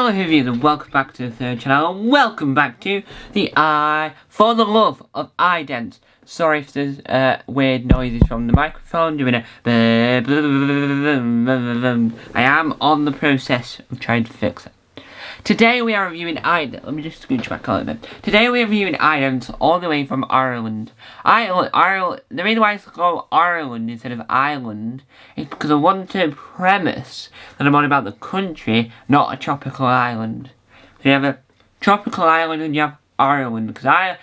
Hello viewers and welcome back to the third channel and welcome back to the I for the love of Idents. Sorry if there's weird noises from the microphone doing a I am on the process of trying to fix it. Today we are reviewing Idents. Let me just scooch back a little bit. Today we are reviewing Idents all the way from Ireland. Ireland. The reason why it's called Ireland instead of Ireland is because I want to premise that I'm on about the country, not a tropical island. So you have a tropical island and you have Ireland, because an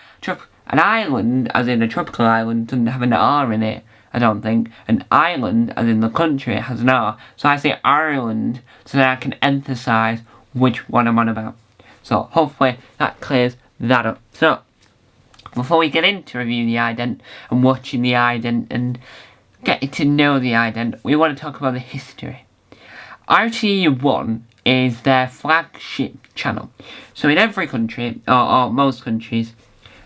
island, as in a tropical island, doesn't have an R in it, I don't think. An island, as in the country, has an R. So I say Ireland so that I can emphasise which one I'm on about. So hopefully that clears that up. So before we get into reviewing the ident and watching the ident and getting to know the ident, we want to talk about the history. RTE1 is their flagship channel. So in every country, or most countries,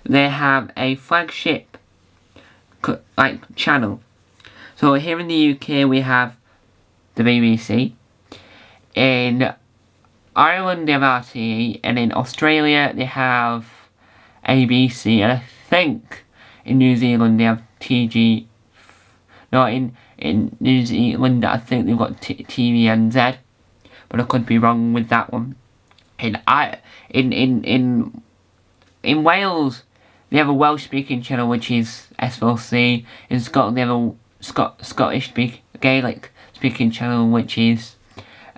they have a flagship channel. So here in the UK we have the BBC. In Ireland they have RTE, and in Australia they have ABC, and I think in New Zealand they have TG. No, in New Zealand I think they've got TVNZ, but I could be wrong with that one. In Wales they have a Welsh speaking channel which is SLC. In Scotland they have a Scottish Gaelic speaking channel which is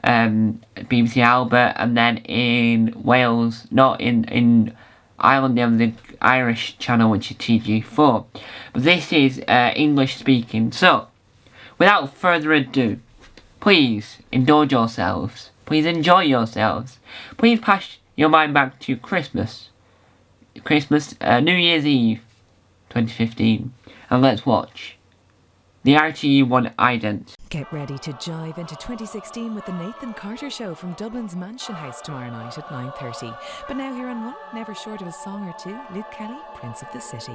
BBC Albert, and then in Wales, in Ireland, they have the Irish channel which is TG4. But this is English speaking. So, without further ado, please indulge yourselves. Please enjoy yourselves. Please pass your mind back to Christmas, New Year's Eve, 2015, and let's watch the RTE1 Idents. Get ready to jive into 2016 with the Nathan Carter Show from Dublin's Mansion House tomorrow night at 9:30. But now here on one, never short of a song or two, Luke Kelly, Prince of the City.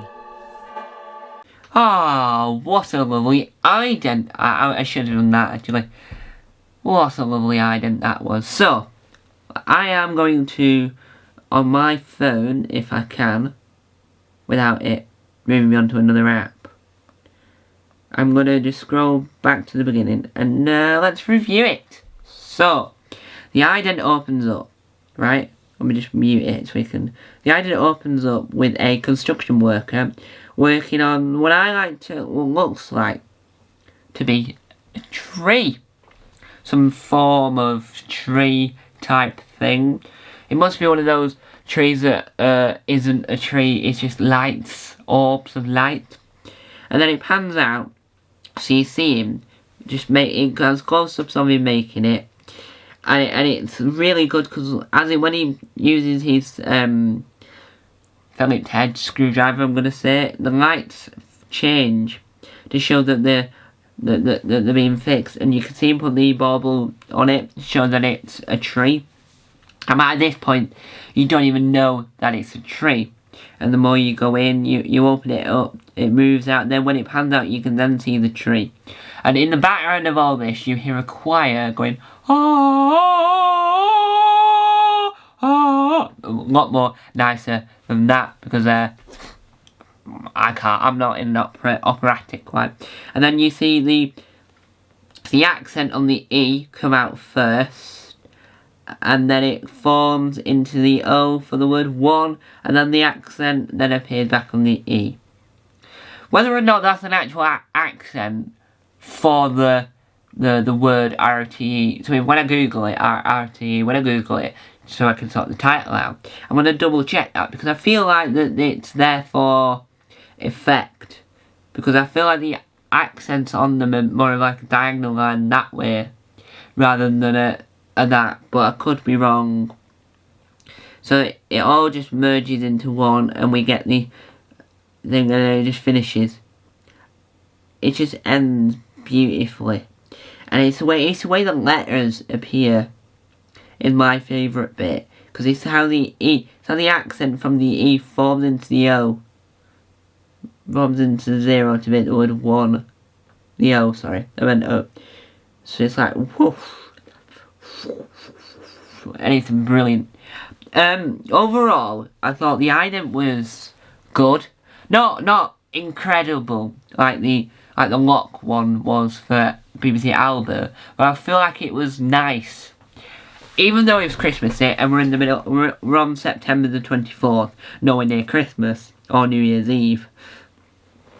Ah, what a lovely ident. I should have done that actually. What a lovely ident that was. So, I am going to, on my phone, if I can, without it moving me onto another app, I'm going to just scroll back to the beginning and let's review it. So, the ident opens up, right? Let me just mute it so we can... The ident opens up with a construction worker working on what looks like to be a tree. Some form of tree type thing. It must be one of those trees that isn't a tree, it's just lights, orbs of light. And then it pans out. So you see him just making close-ups of him making it, and it's really good because when he uses his Phillips head screwdriver, I'm gonna say, the lights change to show that they're being fixed, and you can see him put the bauble on it to show that it's a tree. And at this point, you don't even know that it's a tree. And the more you go in, you open it up, it moves out, then when it pans out you can then see the tree. And in the background of all this you hear a choir going, ah, ah, a lot more nicer than that, because I'm not in an operatic choir. And then you see the accent on the E come out first, and then it forms into the O for the word one, and then the accent then appears back on the E. Whether or not that's an actual accent for the word RTE, so when I Google it, RTE, so I can sort the title out, I'm going to double check that, because I feel like that it's there for effect, because I feel like the accents on them are more like a diagonal line that way, rather than that, but I could be wrong. So it all just merges into one, and we get the thing, and it just finishes. It just ends beautifully, and it's the way the letters appear is my favourite bit, because it's how the accent from the E forms into the O, forms into the zero to make the word one. The O, sorry, I meant O. So it's like woof. anything brilliant. Overall, I thought the ident was good. Not incredible like the lock one was for BBC Albert, but I feel like it was nice. Even though it was Christmas Day and we're in the middle, we're on September the 24th, nowhere near Christmas or New Year's Eve.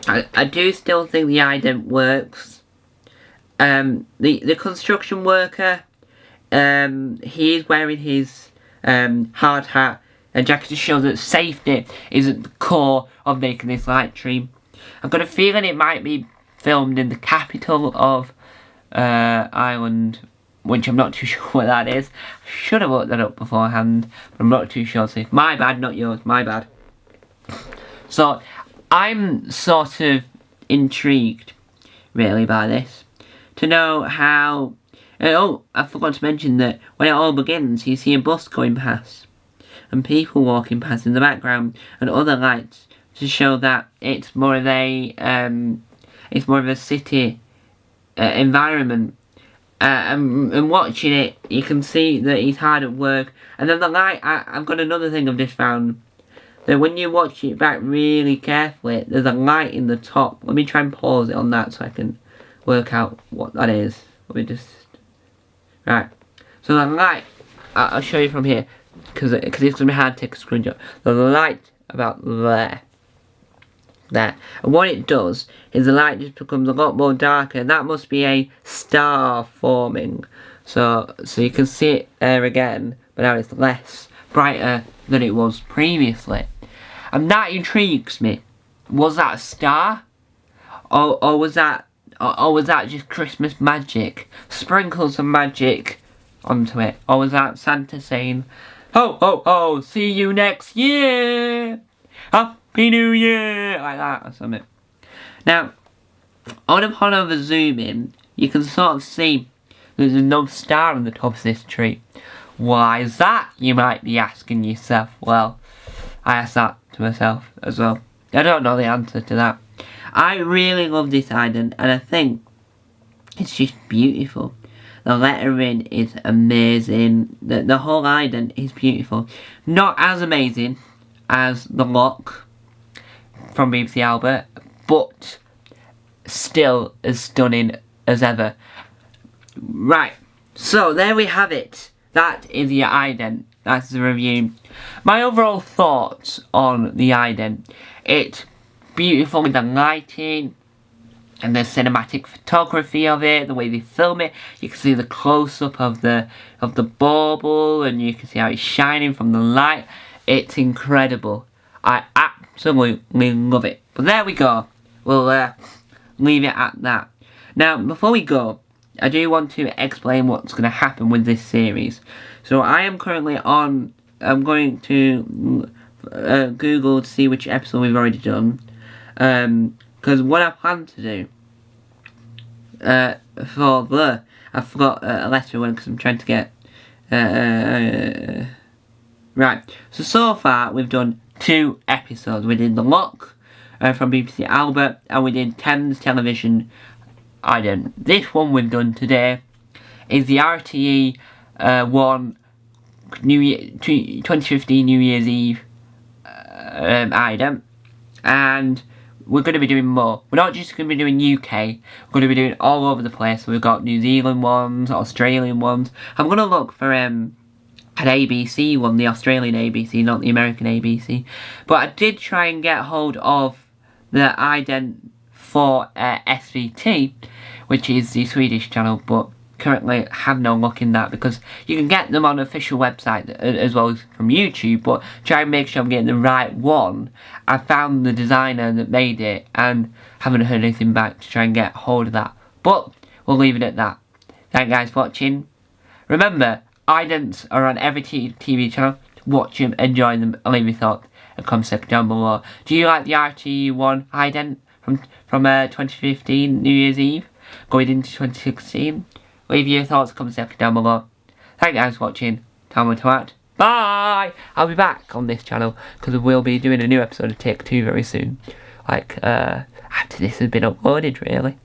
I do still think the ident works. The construction worker, he is wearing his hard hat and jacket to show that safety is at the core of making this light tree. I've got a feeling it might be filmed in the capital of Ireland, which I'm not too sure what that is. I should have looked that up beforehand, but I'm not too sure. So my bad, not yours, my bad. So I'm sort of intrigued, really, by this, to know how... oh, I forgot to mention that when it all begins, you see a bus going past, and people walking past in the background, and other lights, to show that it's more of a city environment. And watching it, you can see that he's hard at work. And then the light, I've got another thing I've just found, that when you watch it back really carefully, there's a light in the top. Let me try and pause it on that so I can work out what that is. Let me just... Right. So the light, I'll show you from here, because it's going to be hard to take a screenshot. The light about there. There. And what it does is the light just becomes a lot more darker, and that must be a star forming. So you can see it there again, but now it's less brighter than it was previously. And that intrigues me. Was that a star? Or was that just Christmas magic? Sprinkles of magic onto it. Or was that Santa saying, ho ho ho, see you next year! Happy New Year! Like that or something. Now, upon over zoom in, you can sort of see there's no star on the top of this tree. Why is that, you might be asking yourself? Well, I asked that to myself as well. I don't know the answer to that. I really love this ident, and I think it's just beautiful. The lettering is amazing. The whole ident is beautiful. Not as amazing as the lock from BBC Albert, but still as stunning as ever. Right, so there we have it. That is the ident. That's the review. My overall thoughts on the ident: it's beautiful with the lighting and the cinematic photography of it, the way they film it. You can see the close-up of the bauble, and you can see how it's shining from the light. It's incredible. I absolutely love it. But there we go. We'll leave it at that. Now, before we go, I do want to explain what's going to happen with this series. So I am currently on... I'm going to Google to see which episode we've already done. Because what I plan to do I forgot a letter one because I'm trying to get right. So far we've done 2 episodes. We did The Lock from BBC Albert, and we did Thames Television ident. This one we've done today is the RTE 1 New Year 2015 New Year's Eve ident, and we're going to be doing more. We're not just going to be doing UK, we're going to be doing all over the place. We've got New Zealand ones, Australian ones. I'm going to look for an ABC one, the Australian ABC, not the American ABC. But I did try and get hold of the ident for SVT, which is the Swedish channel, but currently have no luck in that, because you can get them on official website as well as from YouTube, but try and make sure I'm getting the right one. I found the designer that made it and haven't heard anything back to try and get hold of that, but we'll leave it at that. Thank you guys for watching. Remember, idents are on every TV channel. Watch them, enjoy them, and leave your thoughts and comment section down below. Do you like the RTE1 ident from 2015 New Year's Eve going into 2016? Leave your thoughts, comment section down below. Thank you guys for watching. Time to act. Bye! I'll be back on this channel because we'll be doing a new episode of Take 2 very soon. Like, after this has been uploaded, really.